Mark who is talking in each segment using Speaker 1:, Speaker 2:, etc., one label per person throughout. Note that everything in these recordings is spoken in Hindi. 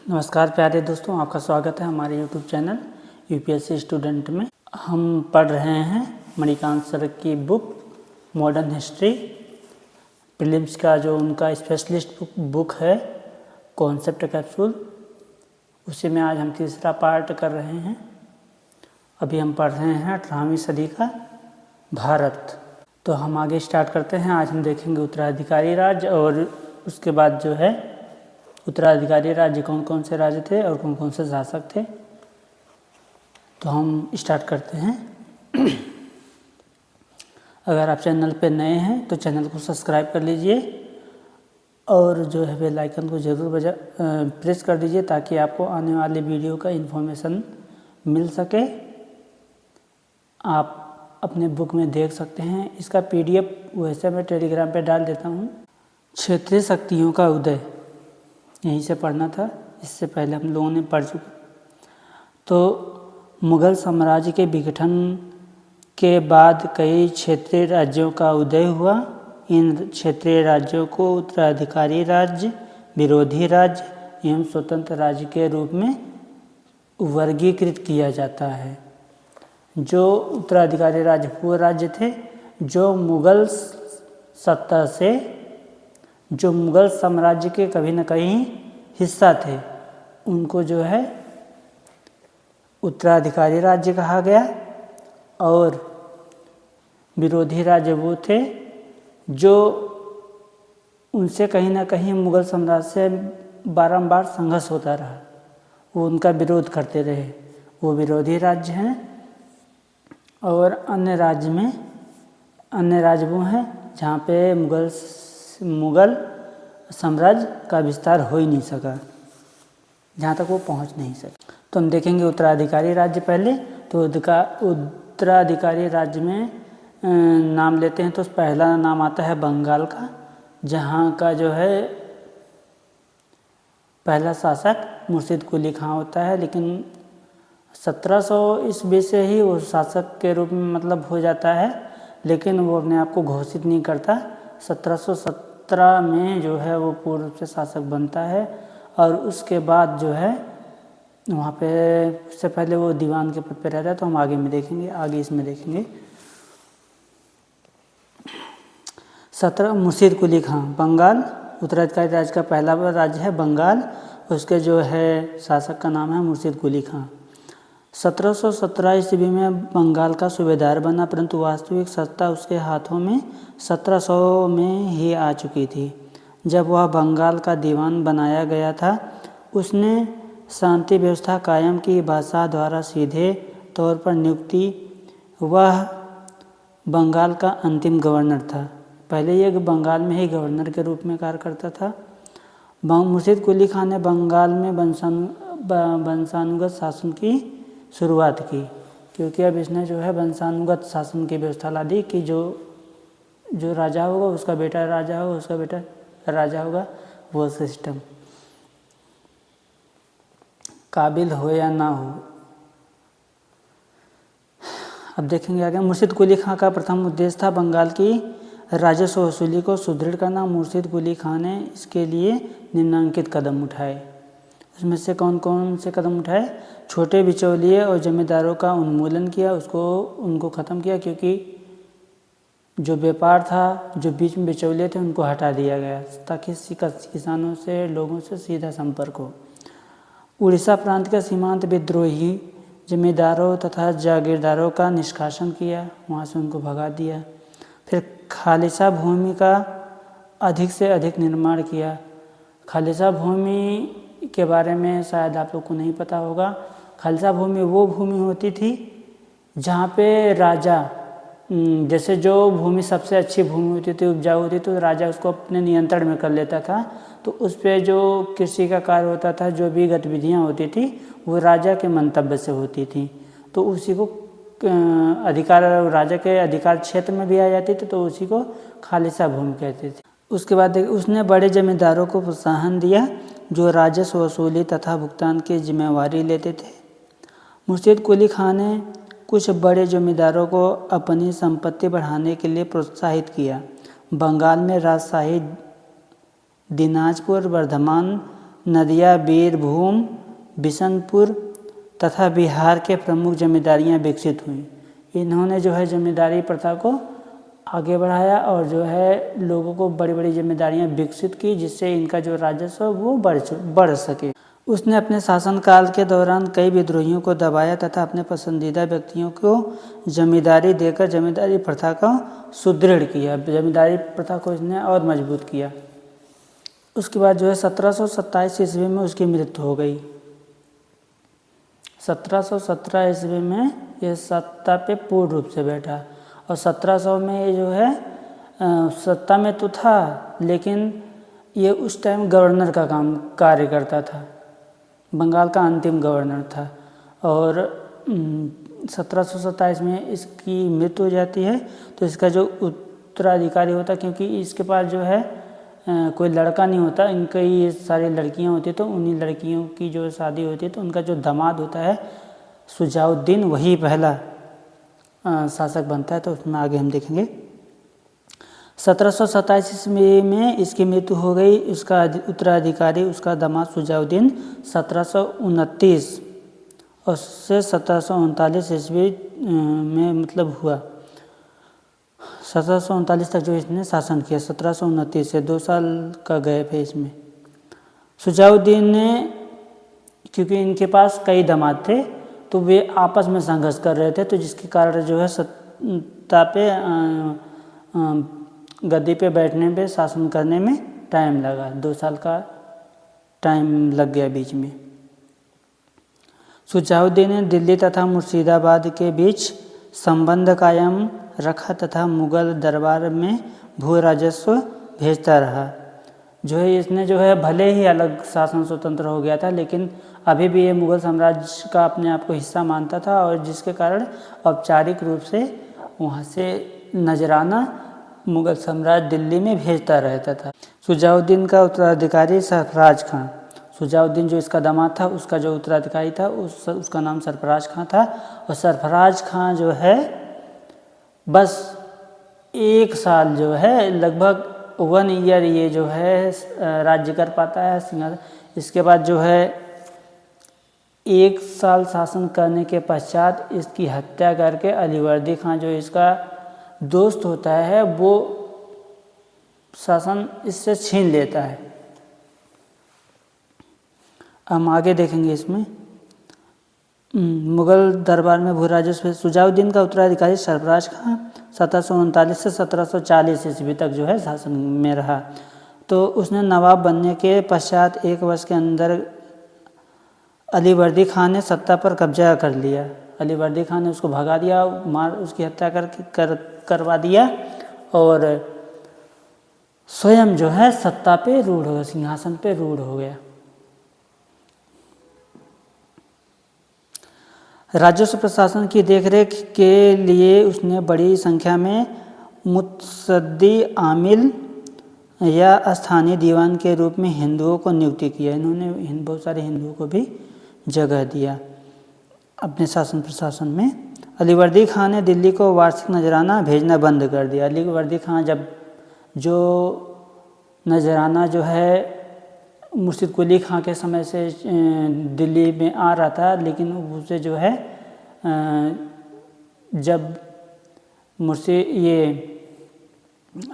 Speaker 1: नमस्कार प्यारे दोस्तों, आपका स्वागत है हमारे YouTube चैनल यूपीएससी स्टूडेंट में। हम पढ़ रहे हैं मणिकांत सर की बुक मॉडर्न हिस्ट्री प्रीलिम्स का जो उनका स्पेशलिस्ट बुक है कॉन्सेप्ट कैप्सूल, उसी में आज हम तीसरा पार्ट कर रहे हैं। अभी हम पढ़ रहे हैं 18वीं सदी का भारत। तो हम आगे स्टार्ट करते हैं। आज हम देखेंगे उत्तराधिकारी राज्य और उसके बाद जो है उत्तराधिकारी राज्य कौन कौन से राज्य थे और कौन कौन से शासक थे। तो हम स्टार्ट करते हैं। अगर आप चैनल पे नए हैं तो चैनल को सब्सक्राइब कर लीजिए और जो है बेल आइकन को ज़रूर प्रेस कर दीजिए ताकि आपको आने वाले वीडियो का इन्फॉर्मेशन मिल सके। आप अपने बुक में देख सकते हैं। इसका PDF वैसे मैं टेलीग्राम पे डाल देता हूँ। क्षेत्रीय शक्तियों का उदय यहीं से पढ़ना था, इससे पहले हम लोगों ने पढ़ चुका। तो मुग़ल साम्राज्य के विघटन के बाद कई क्षेत्रीय राज्यों का उदय हुआ। इन क्षेत्रीय राज्यों को उत्तराधिकारी राज्य, विरोधी राज्य एवं स्वतंत्र राज्य के रूप में वर्गीकृत किया जाता है। जो उत्तराधिकारी राज्य वो राज्य थे जो मुग़ल सत्ता से, जो मुग़ल साम्राज्य के कभी न कहीं हिस्सा थे, उनको जो है उत्तराधिकारी राज्य कहा गया। और विरोधी राज्य वो थे जो उनसे कहीं ना कहीं मुग़ल साम्राज्य से बारंबार संघर्ष होता रहा, वो उनका विरोध करते रहे, वो विरोधी राज्य हैं। और अन्य राज्य वो हैं जहाँ पे मुग़ल साम्राज्य का विस्तार हो ही नहीं सका, जहाँ तक वो पहुँच नहीं सके। तो हम देखेंगे उत्तराधिकारी राज्य पहले। तो उत्तराधिकारी राज्य में नाम लेते हैं तो पहला नाम आता है बंगाल का, जहाँ का जो है पहला शासक मुर्शिद कुली खां होता है। लेकिन 1700 ईस्वी से ही वो शासक के रूप में मतलब हो जाता है, लेकिन वो अपने आप को घोषित नहीं करता। 1717 में जो है वो पूर्ण रूप से शासक बनता है। और उसके बाद जो है वहाँ पे उससे पहले वो दीवान के पद पे रहता है। तो हम आगे इसमें देखेंगे। 17 मुर्शिद कुली खां, बंगाल, उत्तराधिकारी राज्य का पहला राज्य है बंगाल। उसके जो है शासक का नाम है मुर्शिद कुली खां। 1717 ईस्वी में बंगाल का सूबेदार बना, परंतु वास्तविक सत्ता उसके हाथों में 1700 में ही आ चुकी थी। जब वह बंगाल का दीवान बनाया गया था, उसने शांति व्यवस्था कायम की। बादशाह द्वारा सीधे तौर पर नियुक्ति, वह बंगाल का अंतिम गवर्नर था। पहले यह बंगाल में ही गवर्नर के रूप में कार्य करता था। मुर्शिद कुली खां ने बंगाल में वंशानुगत शासन की शुरुआत की, क्योंकि अब इसने जो है वंशानुगत शासन की व्यवस्था ला दी कि जो राजा होगा उसका बेटा राजा होगा, उसका बेटा राजा होगा, वो सिस्टम, काबिल हो या ना हो। अब देखेंगे आगे। मुर्शिद कुली खां का प्रथम उद्देश्य था बंगाल की राजस्व वसूली को सुदृढ़ करना। मुर्शिद कुली खां ने इसके लिए निम्नलिखित कदम उठाए। उसमें से कौन कौन से कदम उठाए? छोटे बिचौलिए और जमींदारों का उन्मूलन किया, उनको ख़त्म किया, क्योंकि जो व्यापार था, जो बीच में बिचौलिए थे, उनको हटा दिया गया ताकि किसानों से, लोगों से सीधा संपर्क हो। उड़ीसा प्रांत के सीमांत विद्रोही जमींदारों तथा जागीरदारों का निष्कासन किया, वहाँ से उनको भगा दिया। फिर खालिसा भूमि का अधिक से अधिक निर्माण किया। खालिसा भूमि के बारे में शायद आप लोग को नहीं पता होगा। खालिसा भूमि वो भूमि होती थी जहाँ पे राजा, जैसे जो भूमि सबसे अच्छी भूमि होती थी, उपजाऊ होती, तो राजा उसको अपने नियंत्रण में कर लेता था। तो उस पे जो कृषि का कार्य होता था, जो भी गतिविधियाँ होती थी, वो राजा के मंतव्य से होती थी। तो उसी को अधिकार, राजा के अधिकार क्षेत्र में भी आ जाती थी, तो उसी को खालिसा भूमि कहते थे। उसके बाद उसने बड़े जमींदारों को प्रोत्साहन दिया जो राजस्व वसूली तथा भुगतान की जिम्मेवारी लेते थे। मुर्शिद कुली खां ने कुछ बड़े जमींदारों को अपनी संपत्ति बढ़ाने के लिए प्रोत्साहित किया। बंगाल में राजशाही दिनाजपुर, वर्धमान, नदिया, बीरभूम, बिशनपुर तथा बिहार के प्रमुख जमींदारियां विकसित हुई। इन्होंने जो है जमींदारी प्रथा को आगे बढ़ाया और जो है लोगों को बड़ी बड़ी जिम्मेदारियां विकसित की, जिससे इनका जो राजस्व वो बढ़ सके। उसने अपने शासनकाल के दौरान कई विद्रोहियों को दबाया तथा अपने पसंदीदा व्यक्तियों को जमींदारी देकर जमींदारी प्रथा को सुदृढ़ किया। जमींदारी प्रथा को इसने और मजबूत किया। उसके बाद जो है 1727 ईस्वी में उसकी मृत्यु हो गई। 1717 ईस्वी में ये सत्ता पे पूर्ण रूप से बैठा और 1700 में ये जो है सत्ता में तो था, लेकिन ये उस टाइम गवर्नर का कार्य करता था, बंगाल का अंतिम गवर्नर था। और 1727 में इसकी मृत्यु हो जाती है। तो इसका जो उत्तराधिकारी होता, क्योंकि इसके पास जो है कोई लड़का नहीं होता, इनकी सारी लड़कियां होती, तो उन्हीं लड़कियों की जो शादी होती है तो उनका जो दामाद होता है शुजाउद्दीन, वही पहला शासक बनता है। तो उसमें आगे हम देखेंगे। 1727 ईस्वी में इसकी मृत्यु हो गई। उसका उत्तराधिकारी उसका दामाद शुजाउद्दीन 1729 और से 1739 ईस्वी में मतलब हुआ। 1739 तक जो इसने शासन किया, 1729 से 2 साल का गैप है इसमें। शुजाउद्दीन ने, क्योंकि इनके पास कई दामाद थे तो वे आपस में संघर्ष कर रहे थे, तो जिसके कारण जो है सत्ता पे गद्दी पे बैठने पे शासन करने में टाइम लगा। 2 साल का टाइम लग गया बीच में। शुजाउद्दीन ने दिल्ली तथा मुर्शिदाबाद के बीच संबंध कायम रखा तथा मुगल दरबार में भू राजस्व भेजता रहा। जो है इसने जो है भले ही अलग शासन स्वतंत्र हो गया था, लेकिन अभी भी ये मुगल साम्राज्य का अपने आप को हिस्सा मानता था और जिसके कारण औपचारिक रूप से वहाँ से नजराना मुगल साम्राज्य दिल्ली में भेजता रहता था। शुजाउद्दीन का उत्तराधिकारी सरफराज खां, शुजाउद्दीन जो इसका दामाद था उसका जो उत्तराधिकारी था उसका नाम सरफराज खां था। और सरफराज खां जो है बस 1 साल जो है लगभग 1 ईयर ये जो है राज्य कर पाता है सिंहासन। इसके बाद जो है 1 साल शासन करने के पश्चात इसकी हत्या करके अलीवर्दी खां जो इसका दोस्त होता है वो शासन इससे छीन लेता है। हम आगे देखेंगे इसमें। मुगल दरबार में भू राजस्व। शुजाउद्दीन का उत्तराधिकारी सरफराज खां 1739 से 1740 ईस्वी तक जो है शासन में रहा। तो उसने नवाब बनने के पश्चात 1 वर्ष के अंदर अलीवर्दी खां ने सत्ता पर कब्जा कर लिया। अलीवर्दी खां ने उसको भगा दिया, उसकी हत्या करवा दिया और स्वयं जो है सत्ता पे रूढ़ हो गया, सिंहासन पे रूढ़ हो गया। राजस्व प्रशासन की देखरेख के लिए उसने बड़ी संख्या में मुत्सद्दी आमिल या स्थानीय दीवान के रूप में हिंदुओं को नियुक्ति किया। इन्होंने बहुत सारे हिंदुओं को भी जगह दिया अपने शासन प्रशासन में। अलीवर्दी खां ने दिल्ली को वार्षिक नजराना भेजना बंद कर दिया। अलीवर्दी खां जब जो नजराना जो है मुर्शिद कुली खां के समय से दिल्ली में आ रहा था, लेकिन उसे जो है जब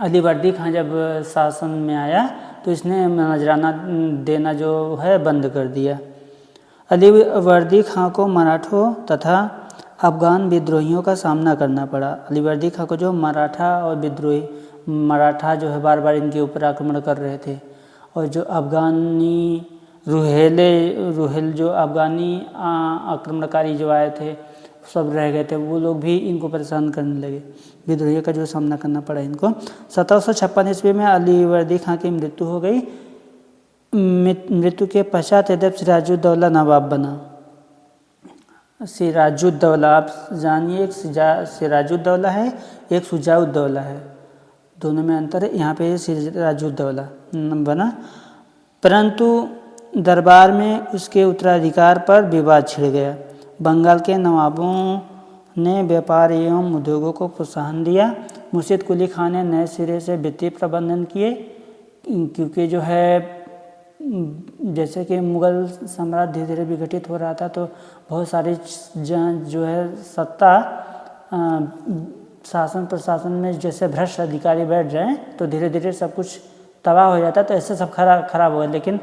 Speaker 1: अलीवर्दी खां जब शासन में आया तो इसने नजराना देना जो है बंद कर दिया। अलीवर्दी खां को मराठों तथा अफगान विद्रोहियों का सामना करना पड़ा। अलीवर्दी खां को जो मराठा जो है बार बार इनके ऊपर आक्रमण कर रहे थे और जो अफगानी रुहेल जो अफगानी आक्रमणकारी जो आए थे सब रह गए थे, वो लोग भी इनको परेशान करने लगे। विद्रोहियों का जो सामना करना पड़ा इनको। 1756 ईस्वी में अलीवर्दी खां की मृत्यु हो गई। मृत्यु के पश्चात हैदर सिराजुद्दौला नवाब बना। सिराजुद्दौला आप जानिए, एक सिराजुद्दौला है, एक शुजाउद्दौला है, दोनों में अंतर है। यहाँ पे सिराजुद्दौला बना, परंतु दरबार में उसके उत्तराधिकार पर विवाद छिड़ गया। बंगाल के नवाबों ने व्यापार एवं उद्योगों को प्रोत्साहन दिया। मुर्शिद कुली खां ने नए सिरे से वित्तीय प्रबंधन किए, क्योंकि जो है जैसे कि मुग़ल साम्राज्य धीरे धीरे विघटित हो रहा था, तो बहुत सारी जो है सत्ता शासन प्रशासन में जैसे भ्रष्ट अधिकारी बैठ जाएं तो धीरे धीरे सब कुछ तबाह हो जाता, तो ऐसे सब खराब हो गया। लेकिन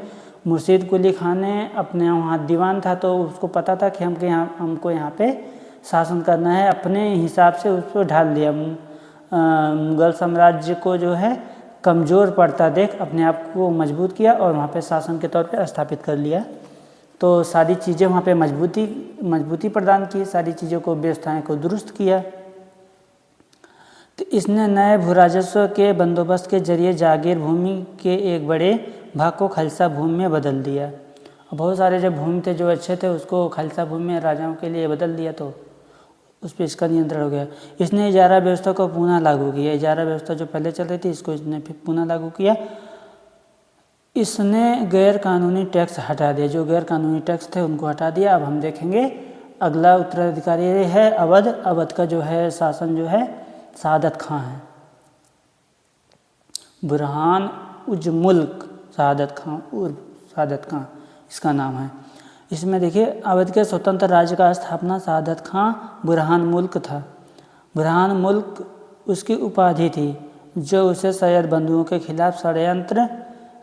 Speaker 1: मुर्शीद कुली खान ने अपने वहाँ दीवान था, तो उसको पता था कि हमको यहाँ पे शासन करना है, अपने हिसाब से उसको ढाल दिया। मुग़ल साम्राज्य को जो है कमज़ोर पड़ता देख अपने आप को मजबूत किया और वहाँ पे शासन के तौर पे स्थापित कर लिया। तो सारी चीज़ें वहाँ पे मजबूती प्रदान की, सारी चीज़ों को व्यवस्थाएं को दुरुस्त किया। तो इसने नए भू राजस्व के बंदोबस्त के जरिए जागीर भूमि के एक बड़े भाग को खालसा भूमि में बदल दिया। बहुत सारे जो भूमि थे जो अच्छे थे उसको खालसा भूमि में राजाओं के लिए बदल दिया, तो उस पर इसका नियंत्रण हो गया। इसने इजारा व्यवस्था को पुनः लागू किया। इजारा व्यवस्था जो पहले चल रही थी इसको इसने फिर पुनः लागू किया। इसने गैर कानूनी टैक्स हटा दिया, जो गैर कानूनी टैक्स थे उनको हटा दिया। अब हम देखेंगे अगला उत्तराधिकारी है अवध। अवध का जो है शासन जो है सआदत खां है, बुरहान उज मुल्क सआदत खां उर्फ सआदत खां इसका नाम है। इसमें देखिए अवध के स्वतंत्र राज्य का स्थापना सआदत खां बुरहान मुल्क था। बुरहान मुल्क उसकी उपाधि थी, जो उसे सैयद बंधुओं के खिलाफ षड्यंत्र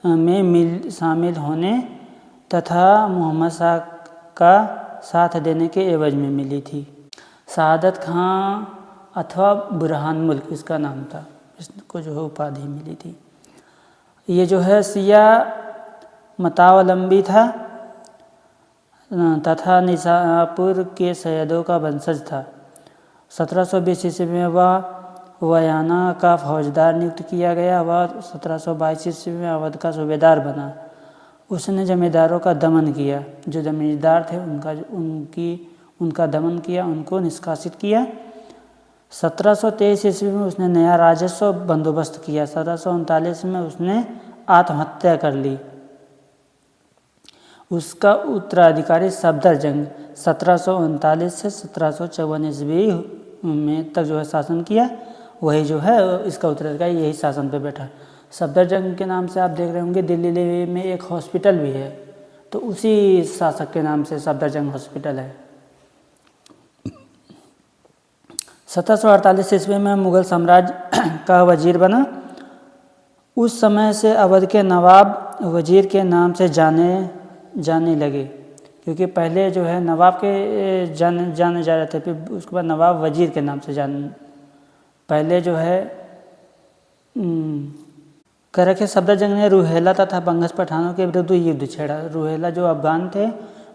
Speaker 1: में शामिल होने तथा मोहम्मद शाह का साथ देने के एवज में मिली थी। सआदत खां अथवा बुरहान मुल्क इसका नाम था, इसको जो है उपाधि मिली थी। ये जो है शिया मतावलंबी था तथा निसापुर के सैयदों का वंशज था। 1720 ईस्वी में वह वयाना का फौजदार नियुक्त किया गया। वह 1722 ईस्वी में अवध का सूबेदार बना। उसने जमींदारों का दमन किया, जो जमींदार थे उनका दमन किया, उनको निष्कासित किया। 1723 ईस्वी में उसने नया राजस्व बंदोबस्त किया। 1739 में उसने आत्महत्या कर ली। उसका उत्तराधिकारी सफदरजंग 1739 से 1754 ईस्वी में तक जो है शासन किया। वही जो है इसका उत्तराधिकारी यही शासन पे बैठा। सफदरजंग के नाम से आप देख रहे होंगे दिल्ली में एक हॉस्पिटल भी है, तो उसी शासक के नाम से सफदरजंग हॉस्पिटल है। 1748 ईस्वी में मुग़ल साम्राज्य का वजीर बना। उस समय से अवध के नवाब वजीर के नाम से जाने लगे, क्योंकि पहले जो है नवाब के जाने जा रहे थे, फिर उसके बाद नवाब वजीर के नाम से पहले जो है कह रखे। सफदरजंग ने रुहेला तथा बंगश पठानों के विरुद्ध युद्ध छेड़ा। रुहेला जो अफगान थे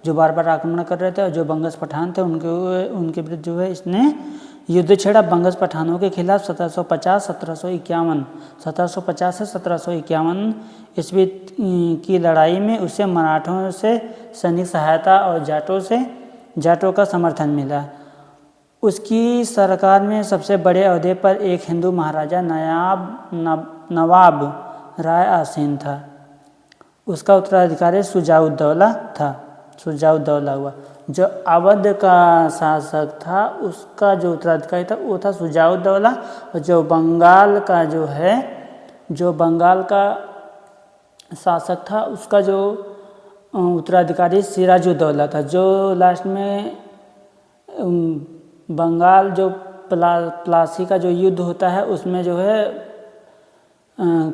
Speaker 1: जो बार बार आक्रमण कर रहे थे, और जो बंगश पठान थे उनके विरुद्ध जो है इसने युद्ध छेड़ा। बंगश पठानों के खिलाफ 1750 से 1751 ईस्वी की लड़ाई में उसे मराठों से सैनिक सहायता और जाटों का समर्थन मिला। उसकी सरकार में सबसे बड़े ओहदे पर एक हिंदू महाराजा नवाब राय आसीन था। उसका उत्तराधिकारी शुजाउद्दौला था। शुजाउद्दौला हुआ। जो अवध का शासक था उसका जो उत्तराधिकारी था वो था शुजाउद्दौला, और जो बंगाल का शासक था उसका जो उत्तराधिकारी सिराजुद्दौला था। जो लास्ट में बंगाल जो प्लासी का जो युद्ध होता है उसमें जो है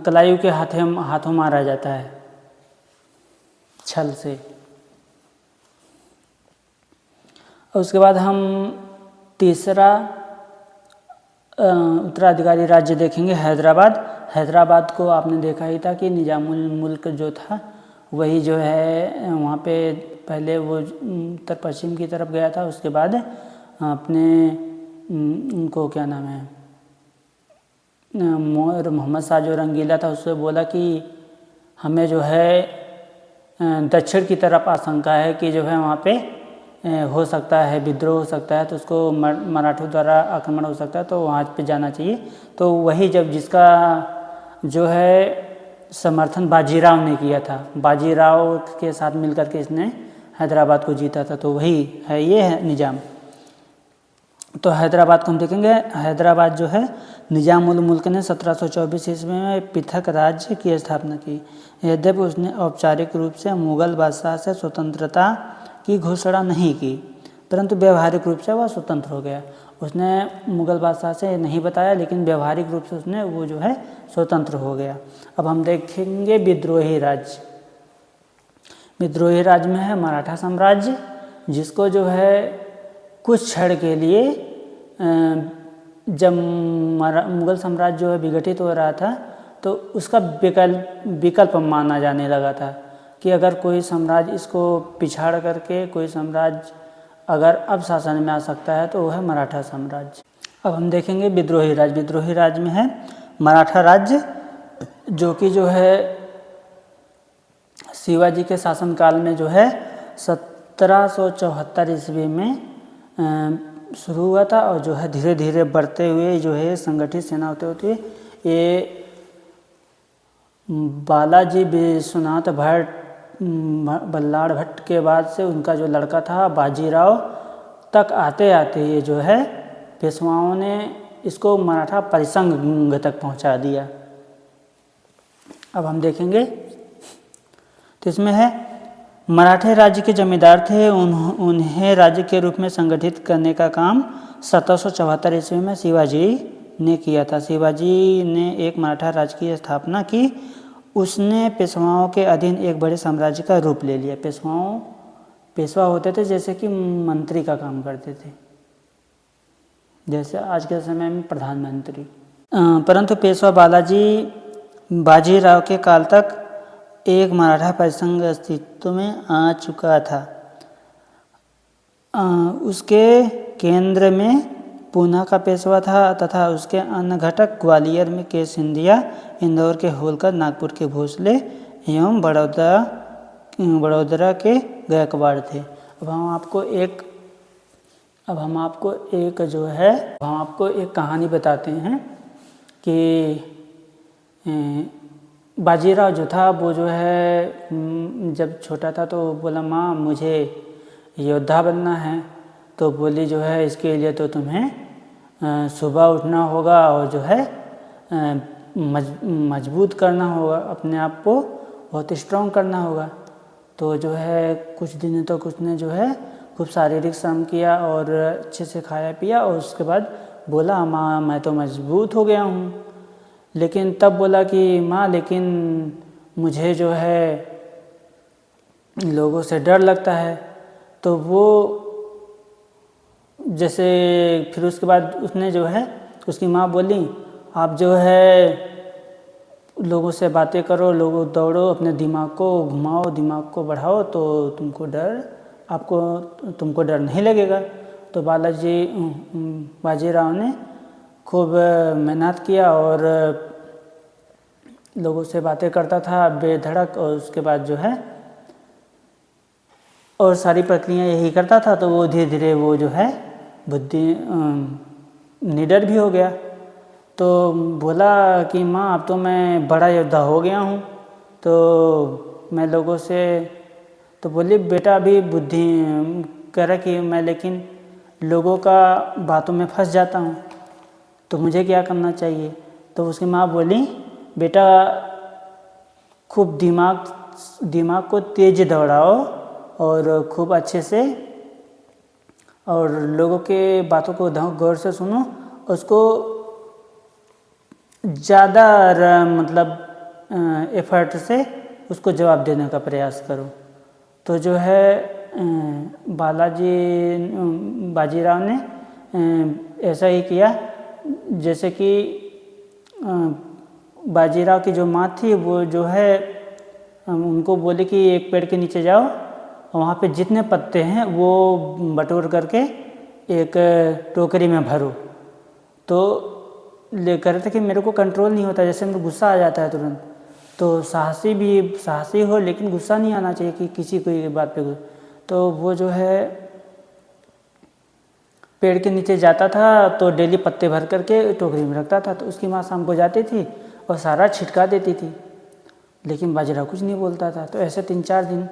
Speaker 1: कलायू के हाथों मारा जाता है छल से। उसके बाद हम तीसरा उत्तराधिकारी राज्य देखेंगे हैदराबाद। हैदराबाद को आपने देखा ही था कि निजामुल मुल्क जो था वही जो है वहाँ पे पहले वो उत्तर पश्चिम की तरफ गया था। उसके बाद अपने उनको क्या नाम है मोहम्मद शाह जो रंगीला था उससे बोला कि हमें जो है दक्षिण की तरफ आशंका है कि जो है वहाँ पे हो सकता है विद्रोह हो सकता है, तो उसको मराठों द्वारा आक्रमण हो सकता है, तो वहाँ पे जाना चाहिए। तो वही जब जिसका जो है समर्थन बाजीराव ने किया था, बाजीराव के साथ मिलकर के इसने हैदराबाद को जीता था, तो वही है ये है निजाम। तो हैदराबाद को हम देखेंगे। हैदराबाद जो है निजाम उल मुल्क ने 1724 ईस्वी में पृथक राज्य की स्थापना की। यद्यपि उसने औपचारिक रूप से मुगल बादशाह से स्वतंत्रता की घोषणा नहीं की, परंतु व्यवहारिक रूप से वह स्वतंत्र हो गया। उसने मुगल बादशाह से नहीं बताया, लेकिन व्यवहारिक रूप से उसने वो जो है स्वतंत्र हो गया। अब हम देखेंगे विद्रोही राज्य। विद्रोही राज्य में है मराठा साम्राज्य, जिसको जो है कुछ क्षण के लिए जब मुगल साम्राज्य जो है विघटित हो रहा था तो उसका विकल्प माना जाने लगा था कि अगर कोई साम्राज्य इसको पिछाड़ करके कोई साम्राज्य अगर अब शासन में आ सकता है तो वो है मराठा साम्राज्य। अब हम देखेंगे विद्रोही राज्य। विद्रोही राज्य में है मराठा राज्य, जो कि जो है शिवाजी के शासनकाल में जो है 1774 ईस्वी में शुरू हुआ था और जो है धीरे धीरे बढ़ते हुए जो है संगठित सेना होते होते ये बालाजी विश्वनाथ भट्ट बल्लाड़ भट्ट के बाद से उनका जो लड़का था बाजीराव तक आते आते ये जो है पेशवाओं ने इसको मराठा परिसंघ तक पहुंचा दिया। अब हम देखेंगे तो इसमें है मराठे राज्य के जमींदार थे, उन्हें राज्य के रूप में संगठित करने का काम 1774 ईस्वी में शिवाजी ने किया था। शिवाजी ने एक मराठा राज्य की स्थापना की। उसने पेशवाओं के अधीन एक बड़े साम्राज्य का रूप ले लिया। पेशवा होते थे जैसे कि मंत्री का काम करते थे, जैसे आज के समय में प्रधानमंत्री। परंतु पेशवा बाजीराव के काल तक एक मराठा परिसंघ अस्तित्व में आ चुका था। उसके केंद्र में पूना का पेशवा था तथा उसके अन्य घटक ग्वालियर में के सिंधिया, इंदौर के होलकर, नागपुर के भोसले एवं बड़ौदरा के गायकवाड़ थे। अब हम आपको एक कहानी बताते हैं कि बाजीराव जो था वो जो है जब छोटा था तो बोला माँ मुझे योद्धा बनना है। तो बोली जो है इसके लिए तो तुम्हें सुबह उठना होगा और जो है मजबूत करना होगा, अपने आप को बहुत स्ट्रॉन्ग करना होगा। तो जो है कुछ दिन तक उसने जो है खूब शारीरिक श्रम किया और अच्छे से खाया पिया और उसके बाद बोला माँ मैं तो मजबूत हो गया हूँ। लेकिन तब बोला कि माँ लेकिन मुझे जो है लोगों से डर लगता है। तो वो जैसे फिर उसके बाद उसने जो है उसकी माँ बोली आप जो है लोगों से बातें करो, लोगों दौड़ो, अपने दिमाग को घुमाओ, दिमाग को बढ़ाओ तो तुमको डर नहीं लगेगा। तो बाजीराव ने खूब मेहनत किया और लोगों से बातें करता था बेधड़क और उसके बाद जो है और सारी प्रक्रिया यही करता था। तो वो धीरे धीरे वो जो है निडर भी हो गया। तो बोला कि माँ अब तो मैं बड़ा योद्धा हो गया हूँ, तो मैं लोगों से तो बोली बेटा अभी बुद्धि कह रहा कि मैं लेकिन लोगों का बातों में फंस जाता हूँ, तो मुझे क्या करना चाहिए। तो उसकी माँ बोली बेटा खूब दिमाग को तेज दौड़ाओ और खूब अच्छे से और लोगों के बातों को गौर से सुनो, उसको ज़्यादा एफर्ट से उसको जवाब देने का प्रयास करो। तो जो है बाजीराव ने ऐसा ही किया। जैसे कि बाजीराव की जो माँ थी वो जो है उनको बोले कि एक पेड़ के नीचे जाओ और वहाँ पे जितने पत्ते हैं वो बटोर करके एक टोकरी में भरो। तो ले कर रहे थे कि मेरे को कंट्रोल नहीं होता, जैसे मेरे को गुस्सा आ जाता है तुरंत। तो साहसी हो लेकिन गुस्सा नहीं आना चाहिए कि किसी कोई बात पे। तो वो जो है पेड़ के नीचे जाता था तो डेली पत्ते भर करके टोकरी में रखता था। तो उसकी माँ शाम को जाती थी और सारा छिटका देती थी, लेकिन बाजीराव कुछ नहीं बोलता था। तो ऐसे 3-4 दिन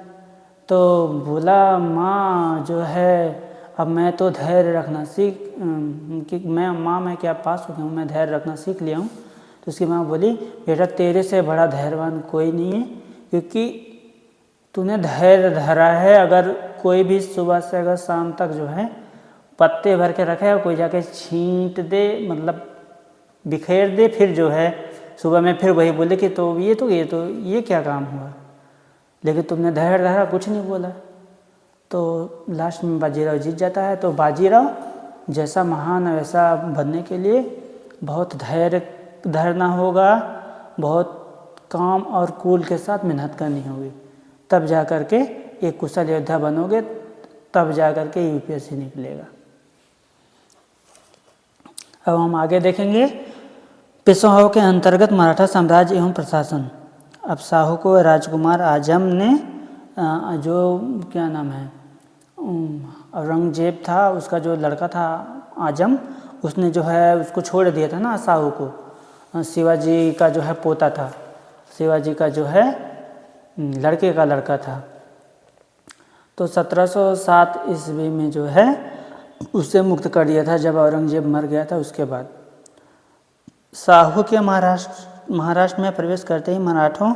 Speaker 1: तो बोला माँ जो है अब मैं तो धैर्य रखना सीख कि मैं क्या पास हो गया हूँ, मैं धैर्य रखना सीख लिया हूँ। तो उसकी माँ बोली, बेटा तेरे से बड़ा धैर्यवान कोई नहीं है, क्योंकि तूने धैर्य धरा है। अगर कोई भी सुबह से अगर शाम तक जो है पत्ते भर के रखे और कोई जाके छींट दे, मतलब बिखेर दे, फिर जो है सुबह में फिर वही बोले कि तो ये क्या काम हुआ, लेकिन तुमने धैर्य धरा, कुछ नहीं बोला। तो लास्ट में बाजीराव जीत जाता है। तो बाजीराव जैसा महान है वैसा बनने के लिए बहुत धैर्य धरना होगा, बहुत काम और कूल के साथ मेहनत करनी होगी, तब जा कर के एक कुशल योद्धा बनोगे, तब जा कर के यूपीएससी निकलेगा। अब हम आगे देखेंगे पेशवाओं के अंतर्गत मराठा साम्राज्य एवं प्रशासन। अब शाहू को राजकुमार आजम ने जो क्या नाम है औरंगजेब था, उसका जो लड़का था आजम, उसने जो है उसको छोड़ दिया था ना शाहू को। शिवाजी का जो है पोता था, शिवाजी का जो है लड़के का लड़का था। तो 1707 ईस्वी में जो है उसे मुक्त कर दिया था जब औरंगजेब मर गया था। उसके बाद शाहू के महाराष्ट्र में प्रवेश करते ही मराठों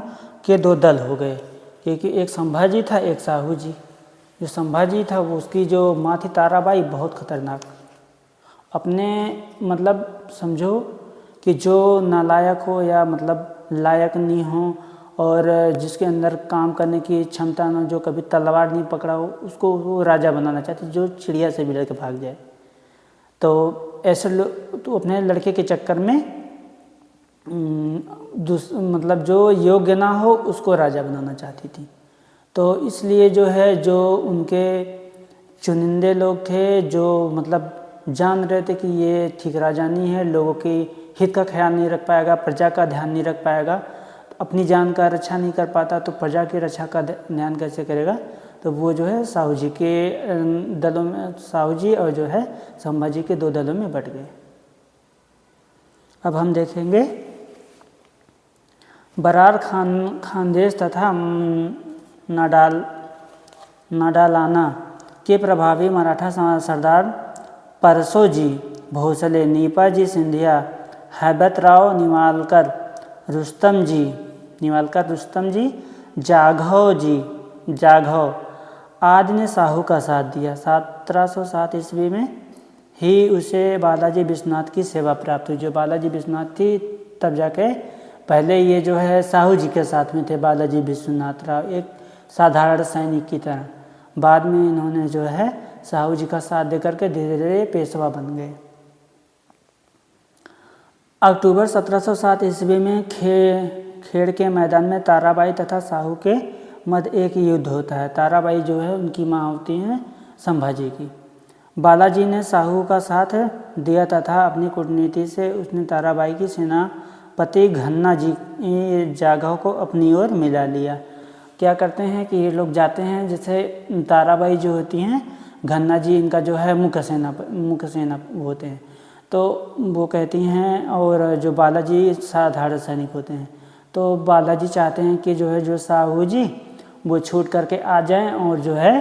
Speaker 1: के दो दल हो गए, क्योंकि एक संभाजी था, एक शाहू जी। जो संभाजी था वो उसकी जो माँ थी ताराबाई, बहुत खतरनाक, अपने मतलब समझो कि जो नालायक हो या मतलब लायक नहीं हो और जिसके अंदर काम करने की क्षमता न, जो कभी तलवार नहीं पकड़ा हो, उसको वो राजा बनाना चाहते, जो चिड़िया से भी लड़ के भाग जाए। तो ऐसे लोग तो अपने लड़के के चक्कर में मतलब जो योग्य ना हो उसको राजा बनाना चाहती थी। तो इसलिए जो है जो उनके चुनिंदे लोग थे, जो मतलब जान रहे थे कि ये ठीक राजा नहीं है, लोगों के हित का ख्याल नहीं रख पाएगा, प्रजा का ध्यान नहीं रख पाएगा, अपनी जान का रक्षा नहीं कर पाता, तो प्रजा की रक्षा का ध्यान कैसे करेगा। तो वो जो है शाहू जी के दलों में, शाहू जी और जो है संभाजी के दो दलों में बट गए। अब हम देखेंगे बरार खानदेश तथा नाडालाना के प्रभावी मराठा सरदार परसोजी भोसले, नीपाजी सिंधिया, हैबतराव निवालकर, रुस्तम जी, जाघव आदि ने शाहू का साथ दिया। 1707 ईस्वी में ही उसे बालाजी विश्वनाथ की सेवा प्राप्त हुई। जो बालाजी विश्वनाथ थी तब जाके, पहले ये जो है शाहू जी के साथ में थे बालाजी विश्वनाथ राव, एक साधारण सैनिक की तरह। बाद में इन्होंने जो है शाहू जी का साथ देकर के धीरे धीरे पेशवा बन गए। अक्टूबर 1707 ईस्वी में खेड़ के मैदान में ताराबाई तथा शाहू के मध्य एक युद्ध होता है। ताराबाई जो है उनकी माँ होती हैं संभाजी की। बालाजी ने शाहू का साथ दिया तथा अपनी कूटनीति से उसने ताराबाई की सेनापति घन्ना जी जाघव को अपनी ओर मिला लिया। क्या करते हैं कि ये लोग जाते हैं, जैसे ताराबाई जो होती हैं, घन्ना जी इनका जो है मुख्य सेना होते हैं, तो वो कहती हैं, और जो बालाजी साधारण सैनिक होते हैं। तो बालाजी चाहते हैं कि जो है जो शाहू जी वो छूट करके आ जाएं और जो है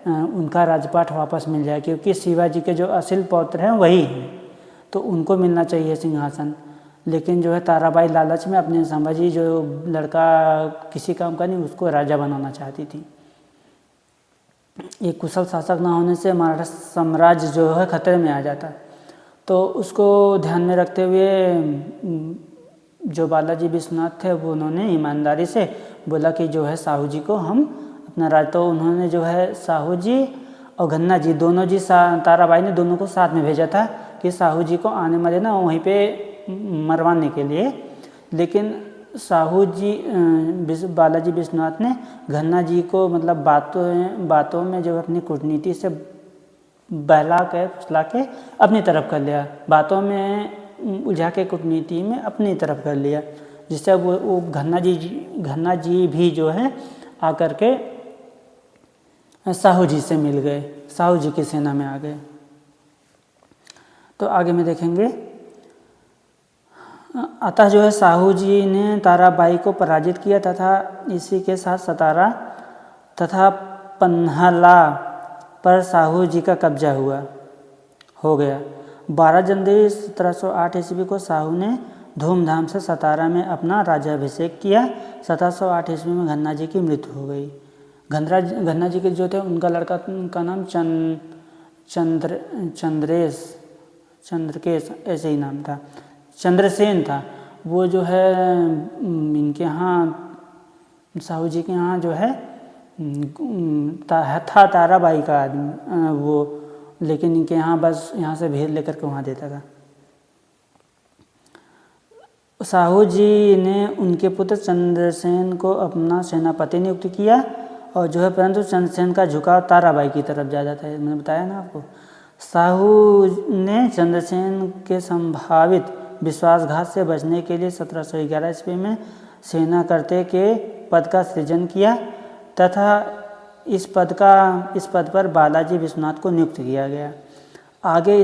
Speaker 1: उनका राजपाट वापस मिल जाए, क्योंकि शिवाजी के जो असल पौत्र हैं वही हैं, तो उनको मिलना चाहिए सिंहासन। लेकिन जो है ताराबाई लालच में अपने संभाजी जो लड़का किसी काम का नहीं, उसको राजा बनाना चाहती थी। एक कुशल शासक ना होने से मराठा साम्राज्य जो है खतरे में आ जाता। तो उसको ध्यान में रखते हुए जो बालाजी विश्वनाथ थे वो उन्होंने ईमानदारी से बोला कि जो है शाहू जी को हम अपना राज, तो उन्होंने जो है शाहू जी और घन्ना जी दोनों जी ताराबाई ने दोनों को साथ में भेजा था कि शाहू जी को आने वाले ना वहीं पे मरवाने के लिए। लेकिन शाहू जी बालाजी विश्वनाथ ने घन्ना जी को मतलब बातों में जो अपनी कूटनीति से बहला के फुसला के अपनी तरफ कर लिया, बातों में उलझा के कूटनीति में अपनी तरफ कर लिया, जिससे वो घन्ना जी भी जो है आकर के शाहू जी से मिल गए, शाहू जी की सेना में आ गए। तो आगे में देखेंगे, अतः जो है शाहू जी ने ताराबाई को पराजित किया तथा इसी के साथ सतारा तथा पन्हला पर साहू जी का कब्जा हो गया। 12 जनवरी 1708 ईस्वी को साहू ने धूमधाम से सतारा में अपना राज्याभिषेक किया। 1708 ईस्वी में घन्ना जी की मृत्यु हो गई। घन्ना जी के जो थे उनका लड़का का नाम चंद्रकेश ऐसे ही नाम था, चंद्रसेन था। वो जो है इनके यहाँ साहू जी के यहाँ जो है था ताराबाई का आदमी वो, लेकिन इनके यहाँ बस यहाँ से भेज लेकर के वहाँ देता था। साहू जी ने उनके पुत्र चंद्रसेन को अपना सेनापति नियुक्त किया और जो है परंतु चंद्रसेन का झुकाव ताराबाई की तरफ ज़्यादा था। मैंने बताया ना आपको। साहू ने चंद्रसेन के संभावित विश्वासघात से बचने के लिए 1711 ईस्वी में सेना करते के पद का सृजन किया तथा इस पद पर बालाजी विश्वनाथ को नियुक्त किया गया। आगे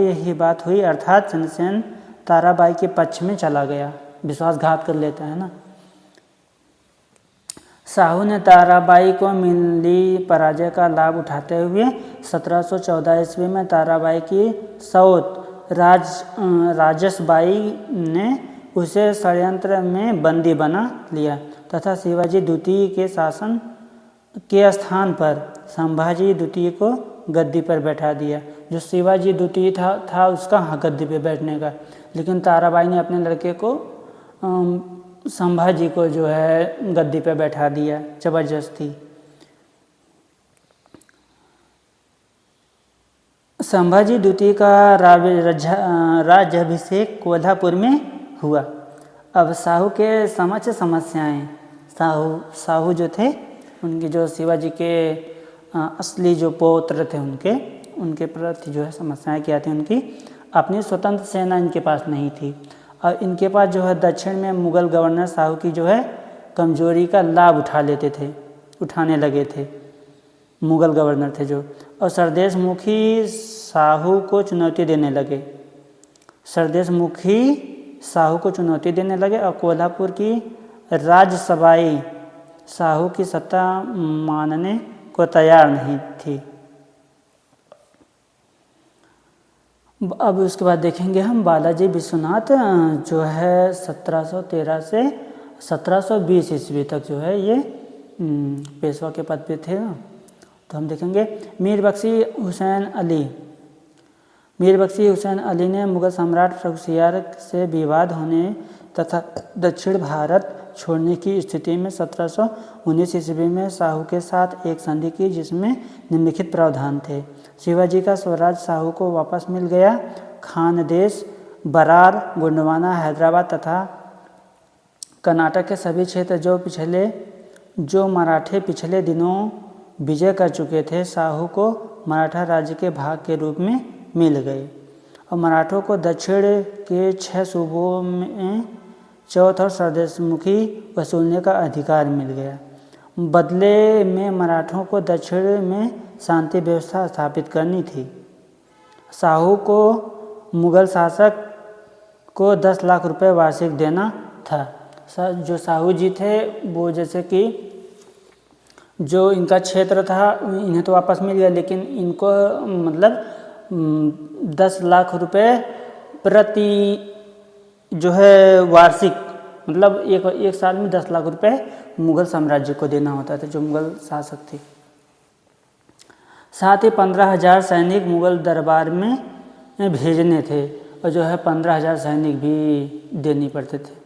Speaker 1: यही बात हुई, अर्थात चंद्रसेन ताराबाई के पक्ष में चला गया, विश्वासघात कर लेता है ना। साहू ने ताराबाई को मिली पराजय का लाभ उठाते हुए 1714 ईस्वी में ताराबाई की सौत राजसबाई ने उसे षड्यंत्र में बंदी बना लिया तथा शिवाजी द्वितीय के शासन के स्थान पर संभाजी द्वितीय को गद्दी पर बैठा दिया। जो शिवाजी द्वितीय था उसका हक गद्दी पे बैठने का, लेकिन ताराबाई ने अपने लड़के को संभाजी को जो है गद्दी पे बैठा दिया जबरदस्ती। संभाजी द्वितीय का राज्याभिषेक कोल्हापुर में हुआ। अब साहू के समक्ष समस्याएं, साहू जो थे उनके जो शिवाजी के असली जो पौत्र थे उनके प्रति जो है समस्याएं क्या थी उनकी। अपनी स्वतंत्र सेना इनके पास नहीं थी और इनके पास जो है दक्षिण में मुगल गवर्नर साहू की जो है कमजोरी का लाभ उठाने लगे थे मुगल गवर्नर थे जो, और सरदेशमुखी साहू को चुनौती देने लगे और कोल्हापुर की राजसबाई साहू की सत्ता मानने को तैयार नहीं थी। अब उसके बाद देखेंगे हम बालाजी विश्वनाथ जो है 1713 से 1720 ईस्वी तक जो है ये पेशवा के पद पे थे। तो हम देखेंगे मीर बख्शी हुसैन अली ने मुगल सम्राट बख्तियार से विवाद होने तथा दक्षिण भारत छोड़ने की स्थिति में 1719 ईस्वी में साहू के साथ एक संधि की जिसमें निम्नलिखित प्रावधान थे। शिवाजी का स्वराज साहू को वापस मिल गया। खानदेश, बरार, गोंडवाना, हैदराबाद तथा कर्नाटक के सभी क्षेत्र जो मराठे पिछले दिनों विजय कर चुके थे साहू को मराठा राज्य के भाग के रूप में मिल गए और मराठों को दक्षिण के 6 सूबों में चौथ और सरदेशमुखी वसूलने का अधिकार मिल गया। बदले में मराठों को दक्षिण में शांति व्यवस्था स्थापित करनी थी। साहू को मुगल शासक को 10 लाख रुपए वार्षिक देना था। जो साहू जी थे वो जैसे कि जो इनका क्षेत्र था इन्हें तो वापस मिल गया, लेकिन इनको मतलब 10 लाख रुपए प्रति जो है वार्षिक, मतलब एक साल में 10 लाख रुपए मुगल साम्राज्य को देना होता था जो मुगल शासक थे। साथ ही 15,000 सैनिक मुगल दरबार में भेजने थे और जो है 15,000 सैनिक भी देनी पड़ते थे।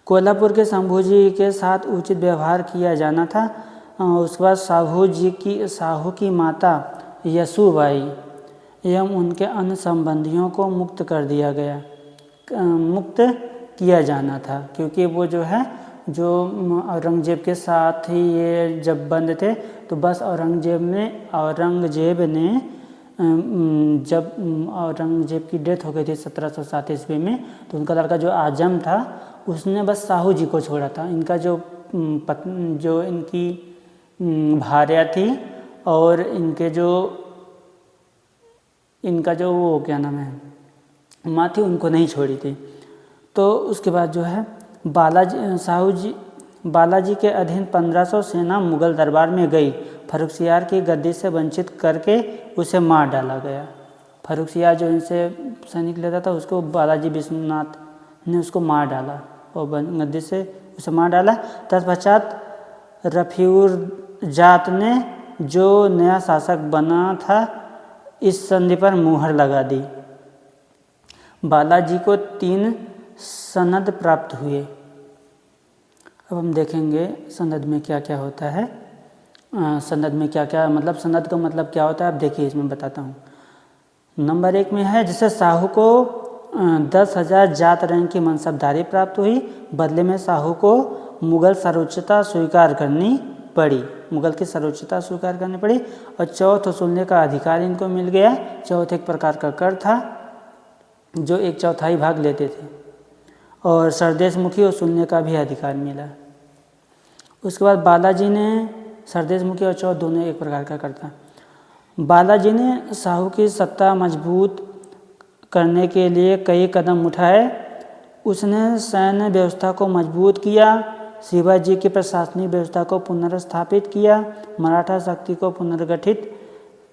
Speaker 1: कोल्हापुर के शंभूजी के साथ उचित व्यवहार किया जाना था। उसके बाद साहू की माता यसुबाई एवं उनके अन्य संबंधियों को मुक्त किया जाना था, क्योंकि वो जो है जो औरंगजेब के साथ ही ये जब बंद थे तो बस औरंगजेब ने जब औरंगजेब की डेथ हो गई थी 1707 ईस्वी में, तो उनका लड़का जो आजम था उसने बस साहू जी को छोड़ा था। इनका जो इनकी भार्या थी और इनका जो वो क्या नाम है माँ थी उनको नहीं छोड़ी थी। तो उसके बाद जो है बालाजी के अधीन 1500 सेना मुगल दरबार में गई। फर्रुखसियार की गद्दी से वंचित करके उसे मार डाला गया। फर्रुखसियार जो इनसे सैनिक लेता था उसको बालाजी विश्वनाथ ने उसको मार डाला और गद्दी से उसे मार डाला। तत्पश्चात रफीउरजात ने जो नया शासक बना था इस संधि पर मुहर लगा दी। बालाजी को 3 सनद प्राप्त हुए। अब हम देखेंगे सनद में क्या क्या होता है। सनद में क्या क्या मतलब, सनद का मतलब क्या होता है, आप देखिए इसमें बताता हूँ। नंबर 1 में है जिसे शाहू को 10,000 जात रैंक की मनसबदारी प्राप्त हुई, बदले में शाहू को मुग़ल सर्वोच्चता स्वीकार करनी पड़ी, मुग़ल की सर्वोच्चता स्वीकार करनी पड़ी। और चौथ वसूलने का अधिकार इनको मिल गया। चौथ एक प्रकार का कर था जो 1/4 भाग लेते थे, और सरदेशमुखी वसूलने का भी अधिकार मिला। उसके बाद बालाजी ने सरदेशमुखी और चौथ दोनों एक प्रकार का करता। बालाजी ने शाहू की सत्ता मजबूत करने के लिए कई कदम उठाए। उसने सैन्य व्यवस्था को मजबूत किया, शिवाजी की प्रशासनिक व्यवस्था को पुनर्स्थापित किया, मराठा शक्ति को पुनर्गठित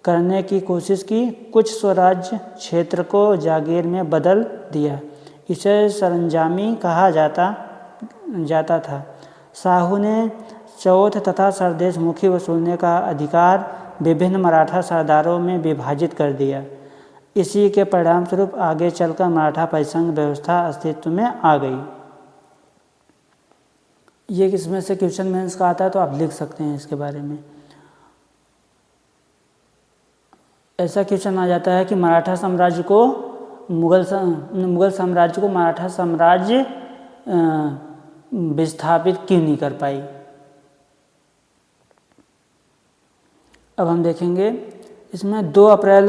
Speaker 1: करने की कोशिश की, कुछ स्वराज्य क्षेत्र को जागीर में बदल दिया। इसे सरंजामी कहा जाता था। शाहू ने चौथ तथा सरदेशमुखी वसूलने का अधिकार विभिन्न मराठा सरदारों में विभाजित कर दिया। इसी के परिणामस्वरूप आगे चलकर मराठा परिसंघ व्यवस्था अस्तित्व में आ गई। ये इसमें से क्वेश्चन मेंस का आता है तो आप लिख सकते हैं इसके बारे में। ऐसा क्वेश्चन आ जाता है कि मराठा साम्राज्य को मुग़ल साम्राज्य को मराठा साम्राज्य विस्थापित क्यों नहीं कर पाई। अब हम देखेंगे इसमें 2 अप्रैल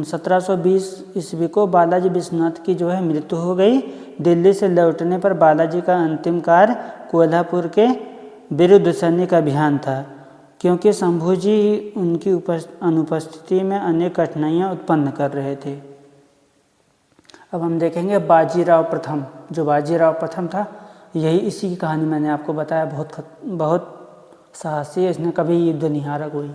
Speaker 1: 1720 ईस्वी को बालाजी विश्वनाथ की जो है मृत्यु हो गई। दिल्ली से लौटने पर बालाजी का अंतिम कार्य कोल्हापुर के विरुद्ध सैनिक अभियान था, क्योंकि शंभूजी उनकी अनुपस्थिति में अनेक कठिनाइयाँ उत्पन्न कर रहे थे। अब हम देखेंगे बाजीराव प्रथम। जो बाजीराव प्रथम था, यही इसी की कहानी मैंने आपको बताया। बहुत साहसी है, इसने कभी युद्ध नहीं हारा कोई।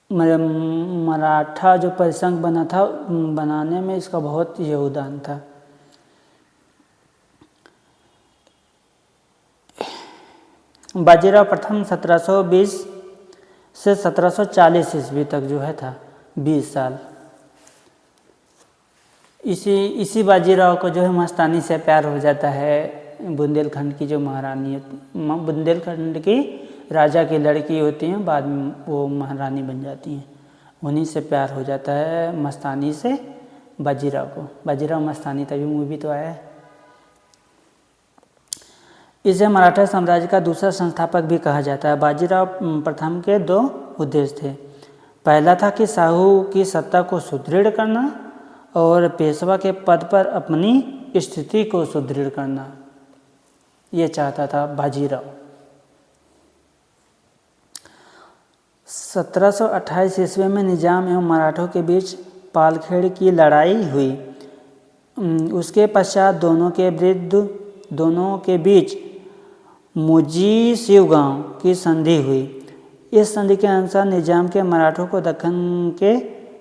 Speaker 1: मराठा जो परिसंघ बना था बनाने में इसका बहुत योगदान था। बाजीराव प्रथम 1720 से 1740 ईस्वी तक जो है था 20 साल। इसी बाजीराव को जो है मस्तानी से प्यार हो जाता है। बुंदेलखंड की जो महारानी, बुंदेलखंड की राजा की लड़की होती हैं, बाद में वो महारानी बन जाती हैं। उन्हीं से प्यार हो जाता है मस्तानी से बाजीराव को। बाजीराव मस्तानी तभी मूवी तो आया है। इसे मराठा साम्राज्य का दूसरा संस्थापक भी कहा जाता है। बाजीराव प्रथम के 2 उद्देश्य थे। पहला था कि शाहू की सत्ता को सुदृढ़ करना और पेशवा के पद पर अपनी स्थिति को सुदृढ़ करना, ये चाहता था बाजीराव। 1728 ईस्वी में निजाम एवं मराठों के बीच पालखेड़ की लड़ाई हुई। उसके पश्चात दोनों के बीच मुजीसिवगांव की संधि हुई। इस संधि के अनुसार निजाम के मराठों को दक्कन के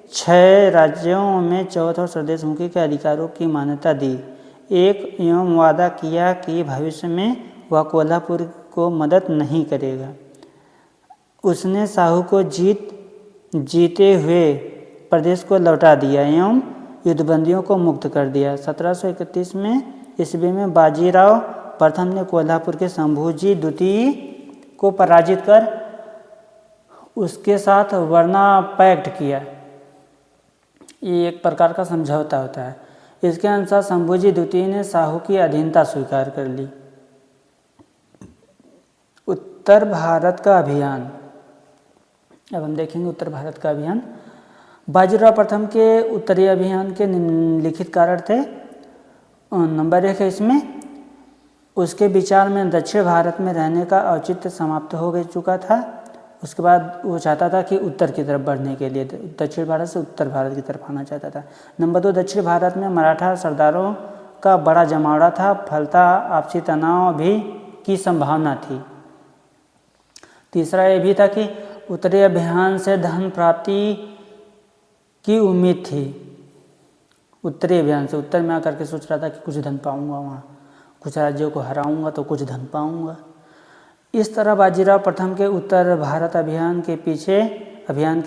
Speaker 1: 6 राज्यों में चौथ और सरदेशमुखी के अधिकारों की मान्यता दी। एक एवं वादा किया कि भविष्य में वह कोल्हापुर को मदद नहीं करेगा। उसने शाहू को जीते हुए प्रदेश को लौटा दिया एवं युद्धबंदियों को मुक्त कर दिया। 1731 ईस्वी में बाजीराव प्रथम ने कोल्हापुर के शंभूजी द्वितीय को पराजित कर उसके साथ वर्ना पैक्ट किया। ये एक प्रकार का समझौता होता है। इसके अनुसार शंभूजी द्वितीय ने शाहू की अधीनता स्वीकार कर ली। उत्तर भारत का अभियान। अब हम देखेंगे उत्तर भारत का अभियान। बाजीराव प्रथम के उत्तरी अभियान के निम्नलिखित कारण थे। नंबर 1 है इसमें, उसके विचार में दक्षिण भारत में रहने का औचित्य समाप्त हो चुका था। उसके बाद वो चाहता था कि उत्तर की तरफ बढ़ने के लिए दक्षिण भारत से उत्तर भारत की तरफ आना चाहता था। नंबर 2, दक्षिण भारत में मराठा सरदारों का बड़ा जमावड़ा था, फलता आपसी तनाव भी की संभावना थी। तीसरा ये भी था कि उत्तरी अभियान से धन प्राप्ति की उम्मीद थी। उत्तरी अभियान से उत्तर में आकर के सोच रहा था कि कुछ धन पाऊंगा, वहाँ कुछ राज्यों को हराऊंगा तो कुछ धन पाऊंगा। इस तरह बाजीराव प्रथम के उत्तर भारत अभियान के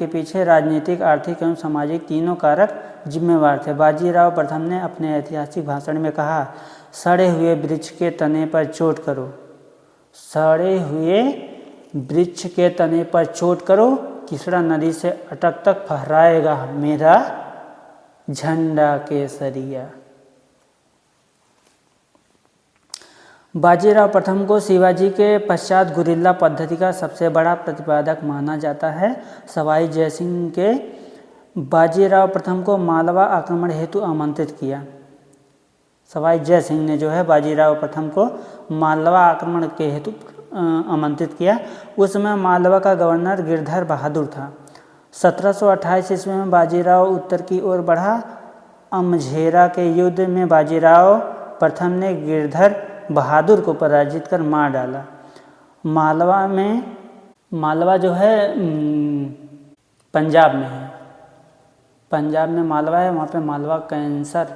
Speaker 1: पीछे राजनीतिक, आर्थिक एवं सामाजिक तीनों कारक जिम्मेवार थे। बाजीराव प्रथम ने अपने ऐतिहासिक भाषण में कहा, सड़े हुए वृक्ष के तने पर चोट करो, सड़े हुए वृक्ष के तने पर चोट करो, किसड़ा नदी से अटक तक फहराएगा मेरा झंडा केसरिया। बाजीराव प्रथम को शिवाजी के पश्चात गुरिल्ला पद्धति का सबसे बड़ा प्रतिपादक माना जाता है। सवाई जयसिंह के बाजीराव प्रथम को मालवा आक्रमण हेतु आमंत्रित किया। सवाई जयसिंह ने जो है बाजीराव प्रथम को मालवा आक्रमण के हेतु आमंत्रित किया। उस समय मालवा का गवर्नर गिरधर बहादुर था। 1728 ईस्वी में बाजीराव उत्तर की ओर बढ़ा। अमझेरा के युद्ध में बाजीराव प्रथम ने गिरधर बहादुर को पराजित कर मार डाला। मालवा जो है पंजाब में है, पंजाब में मालवा है, वहाँ पे मालवा कैंसर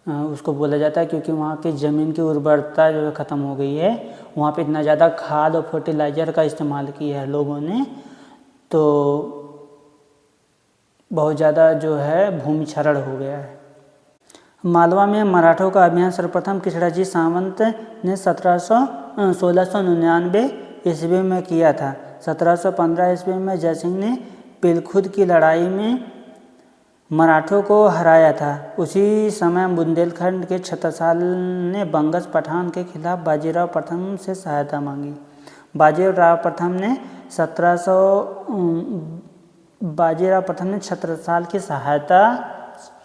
Speaker 1: उसको बोला जाता है, क्योंकि वहाँ की ज़मीन की उर्वरता जो है ख़त्म हो गई है। वहाँ पे इतना ज़्यादा खाद और फर्टिलाइज़र का इस्तेमाल किया है लोगों ने, तो बहुत ज़्यादा जो है भूमि क्षरण हो गया है। मालवा में मराठों का अभियान सर्वप्रथम कृष्णाजी सावंत ने 1699 ईस्वी में किया था। 1715 ईस्वी में जयसिंह ने पिलखुद की लड़ाई में मराठों को हराया था। उसी समय बुंदेलखंड के छत्रसाल ने बंगस पठान के खिलाफ बाजीराव प्रथम से सहायता मांगी। बाजीराव प्रथम ने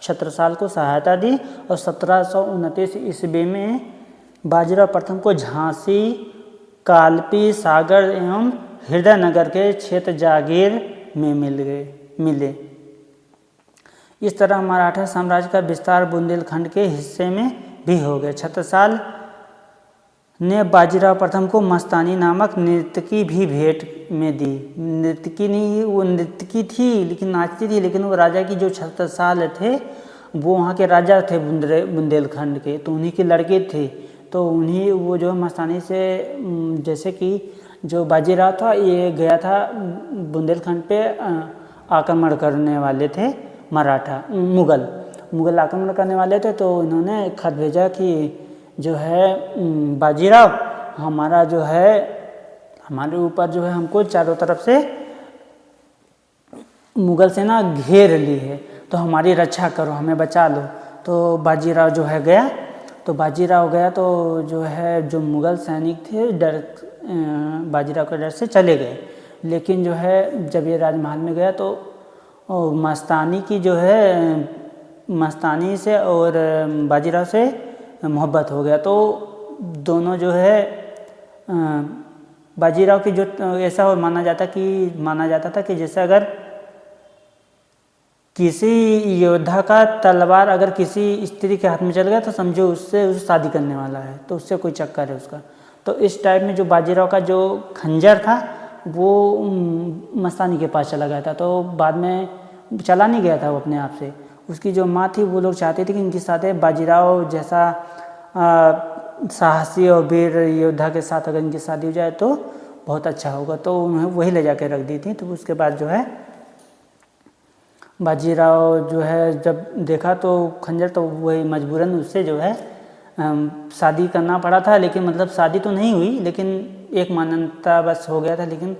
Speaker 1: छत्रसाल को सहायता दी और 1729 ईस्वी में बाजीराव प्रथम को झांसी, कालपी, सागर एवं हृदयनगर के क्षेत्र जागीर में मिले। इस तरह मराठा साम्राज्य का विस्तार बुंदेलखंड के हिस्से में भी हो गया। छत्रसाल ने बाजीराव प्रथम को मस्तानी नामक नर्तकी भी भेंट में दी। नर्तकी नहीं, वो नर्तकी थी लेकिन नाचती थी, लेकिन वो राजा की जो छत्रसाल थे वो वहाँ के राजा थे बुंदेलखंड के, तो उन्हीं के लड़के थे। तो उन्हीं वो जो मस्तानी से, जैसे कि जो बाजीराव था ये गया था बुंदेलखंड पे आक्रमण करने वाले थे मराठा, मुगल आक्रमण करने वाले थे। तो इन्होंने खत भेजा कि जो है बाजीराव हमारे ऊपर जो है हमको चारों तरफ से मुगल सेना घेर ली है, तो हमारी रक्षा करो, हमें बचा लो। तो बाजीराव जो है गया, तो जो है जो मुगल सैनिक थे बाजीराव के डर से चले गए। लेकिन जो है जब ये राजमहल में गया तो मस्तानी से और बाजीराव से मोहब्बत हो गया। तो दोनों जो है बाजीराव की जो ऐसा माना जाता था कि जैसे अगर किसी योद्धा का तलवार अगर किसी स्त्री के हाथ में चल गया तो समझो उससे शादी करने वाला है, तो उससे कोई चक्कर है उसका। तो इस टाइप में जो बाजीराव का जो खंजर था वो मस्तानी के पास चला गया था, तो बाद में चला नहीं गया था वो अपने आप से। उसकी जो माँ थी वो लोग चाहते थे कि इनके साथ बाजीराव जैसा साहसी और वीर योद्धा के साथ अगर इनकी शादी हो जाए तो बहुत अच्छा होगा, तो उन्हें वही ले जाके रख दी थी। तो उसके बाद जो है बाजीराव जो है जब देखा तो खंजर, तो वही मजबूरन उससे जो है शादी करना पड़ा था। लेकिन मतलब शादी तो नहीं हुई, लेकिन एक मान्यता बस हो गया था। लेकिन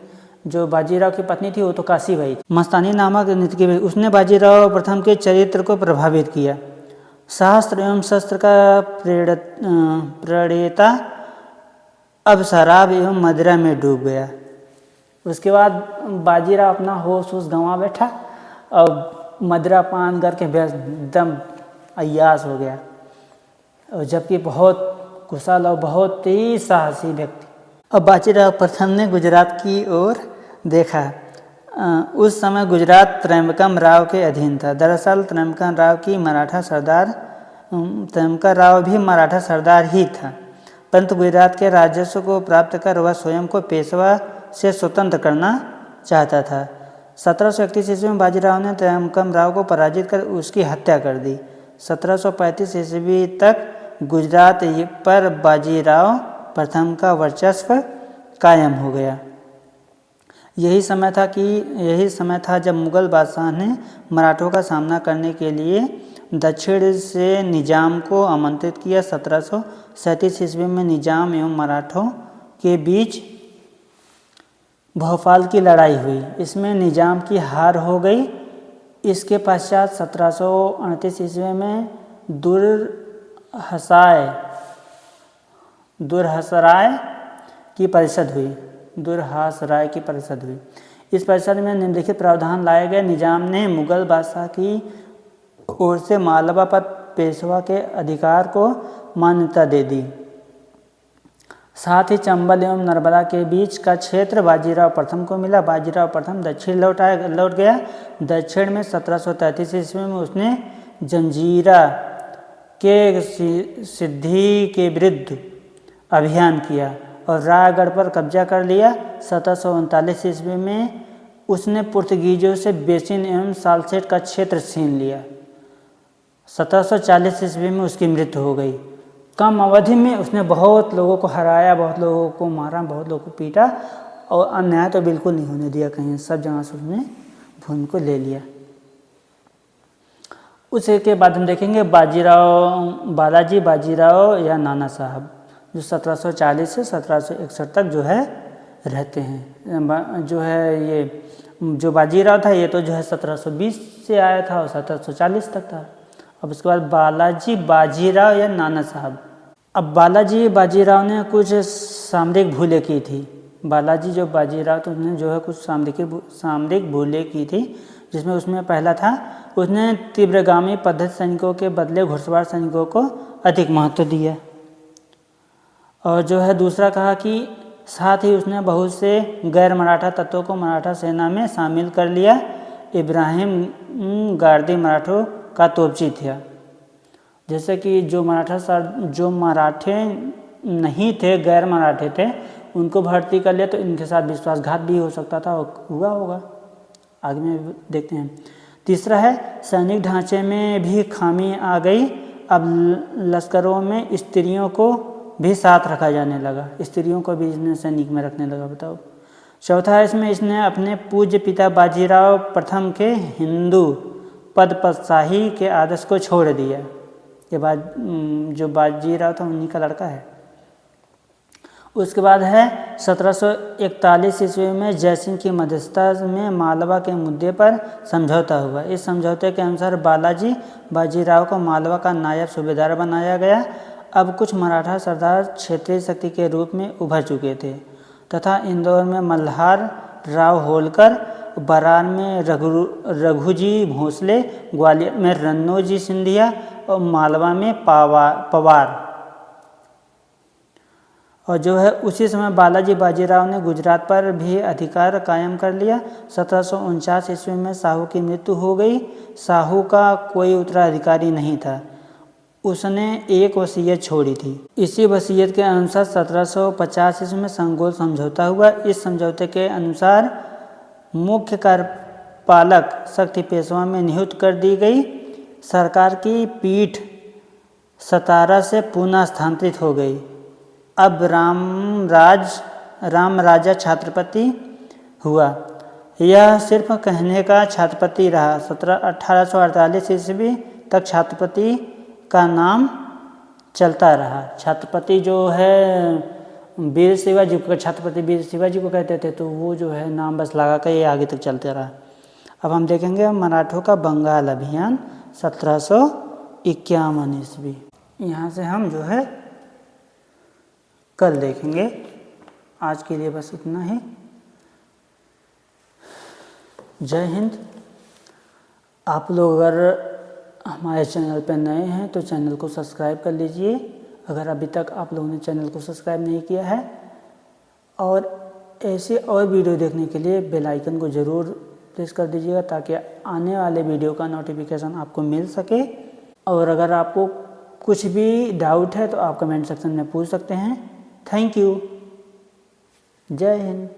Speaker 1: जो बाजीराव की पत्नी थी वो तो काशीबाई थी। मस्तानी नामक नर्तकी बाई, उसने बाजीराव प्रथम के चरित्र को प्रभावित किया। शास्त्र एवं शस्त्र का प्रणेता अब शराब एवं मदिरा में डूब गया। उसके बाद बाजीराव अपना होश गंवा बैठा और मदिरा पान करके एकदम अय्यास हो गया, और जबकि बहुत कुशल और बहुत ही साहसी व्यक्ति। अब बाजीराव प्रथम ने गुजरात की ओर देखा। उस समय गुजरात त्रयंबकम राव के अधीन था। दरअसल त्रयंबकम राव भी मराठा सरदार ही था, परंतु गुजरात के राजस्व को प्राप्त कर वह स्वयं को पेशवा से स्वतंत्र करना चाहता था। 1731 ईस्वी में बाजीराव ने त्रयंबकम राव को पराजित कर उसकी हत्या कर दी। 1735 ईस्वी तक गुजरात पर बाजीराव प्रथम का वर्चस्व कायम हो गया। यही समय था जब मुगल बादशाह ने मराठों का सामना करने के लिए दक्षिण से निजाम को आमंत्रित किया। 1737 ईस्वी में निजाम एवं मराठों के बीच भोपाल की लड़ाई हुई। इसमें निजाम की हार हो गई। इसके पश्चात 1738 ईस्वी में दुरहसराय की परिषद हुई। इस परिषद में निम्नलिखित प्रावधान लाए गए। निजाम ने मुगल बादशाह की ओर से मालवा पर पेशवा के अधिकार को मान्यता दे दी। साथ ही चंबल एवं नर्मदा के बीच का क्षेत्र बाजीराव प्रथम को मिला। बाजीराव प्रथम दक्षिण लौट गया। दक्षिण में 1733 ईस्वी में उसने जंजीरा के सिद्धि के विरुद्ध अभियान किया और रायगढ़ पर कब्जा कर लिया। 1739 ईस्वी में उसने पुर्तगीजों से बेसिन एवं सालसेट का क्षेत्र छीन लिया। 1740 ईस्वी में उसकी मृत्यु हो गई। कम अवधि में उसने बहुत लोगों को हराया, बहुत लोगों को मारा, बहुत लोगों को पीटा और अन्याय तो बिल्कुल नहीं होने दिया कहीं। सब जगह से उसने भूमि को ले लिया। उसके बाद हम देखेंगे बालाजी बाजीराव या नाना साहब, जो 1740 से 1761 तक जो है रहते हैं। जो है ये जो बाजीराव था ये तो जो है 1720 से आया था और 1740 तक था। अब उसके बाद बालाजी बाजीराव या नाना साहब। अब बालाजी बाजीराव ने कुछ सामरिक भूलें की थी। बालाजी जो बाजीराव तो उसने जो है कुछ सामरिक भूलें की थी, जिसमें उसमें पहला था उसने तीव्रगामी पद्धति सैनिकों के बदले घुड़सवार सैनिकों को अधिक महत्व दिया। और जो है दूसरा कहा कि साथ ही उसने बहुत से गैर मराठा तत्वों को मराठा सेना में शामिल कर लिया। इब्राहिम गारदी मराठों का तोपची था। जैसे कि जो मराठे नहीं थे, गैर मराठे थे, उनको भर्ती कर लिया तो इनके साथ विश्वासघात भी हो सकता था, हुआ होगा, आगे में देखते हैं। तीसरा है सैनिक ढांचे में भी खामी आ गई। अब लश्करों में स्त्रियों को भी साथ रखा जाने लगा, स्त्रियों को भी इसने सैनिक में रखने लगा, बताओ। चौथा है इसमें इसने अपने पूज्य पिता बाजीराव प्रथम के हिंदू पदशाही के आदर्श को छोड़ दिया। ये जो बाजीराव था उन्हीं का लड़का है। उसके बाद है 1741 ईस्वी में जयसिंह की मध्यस्थता में मालवा के मुद्दे पर समझौता हुआ। इस समझौते के अनुसार बालाजी बाजीराव को मालवा का नायब सूबेदार बनाया गया। अब कुछ मराठा सरदार क्षेत्रीय शक्ति के रूप में उभर चुके थे तथा इंदौर में मल्हार राव होलकर, बरार में रघुजी भोसले, ग्वालियर में रन्नोजी सिंधिया और मालवा में पवार। और जो है उसी समय बालाजी बाजीराव ने गुजरात पर भी अधिकार कायम कर लिया। 1749 ईस्वी में साहू की मृत्यु हो गई। साहू का कोई उत्तराधिकारी नहीं था। उसने एक वसीयत छोड़ी थी। इसी वसीयत के अनुसार 1750 ईस्वी में संगोल समझौता हुआ। इस समझौते के अनुसार मुख्य कार्यपालक शक्ति पेशवा में नियुक्त कर दी गई। सरकार की पीठ सतारा से पुनः स्थानांतरित हो गई। अब राम राजा छत्रपति हुआ। यह सिर्फ कहने का छत्रपति रहा। 1848 ईस्वी तक छत्रपति का नाम चलता रहा। छत्रपति जो है वीर शिवाजी को, छत्रपति वीर शिवाजी को कहते थे, तो वो जो है नाम बस लगा कर ये आगे तक चलते रहा। अब हम देखेंगे मराठों का बंगाल अभियान 1751 ईस्वी। यहाँ से हम जो है कल देखेंगे। आज के लिए बस इतना ही। जय हिंद। आप लोग अगर हमारे चैनल पर नए हैं तो चैनल को सब्सक्राइब कर लीजिए, अगर अभी तक आप लोगों ने चैनल को सब्सक्राइब नहीं किया है। और ऐसे और वीडियो देखने के लिए बेल आइकन को ज़रूर प्रेस कर दीजिएगा ताकि आने वाले वीडियो का नोटिफिकेशन आपको मिल सके। और अगर आपको कुछ भी डाउट है तो आप कमेंट सेक्शन में पूछ सकते हैं। Thank you. जय हिंद।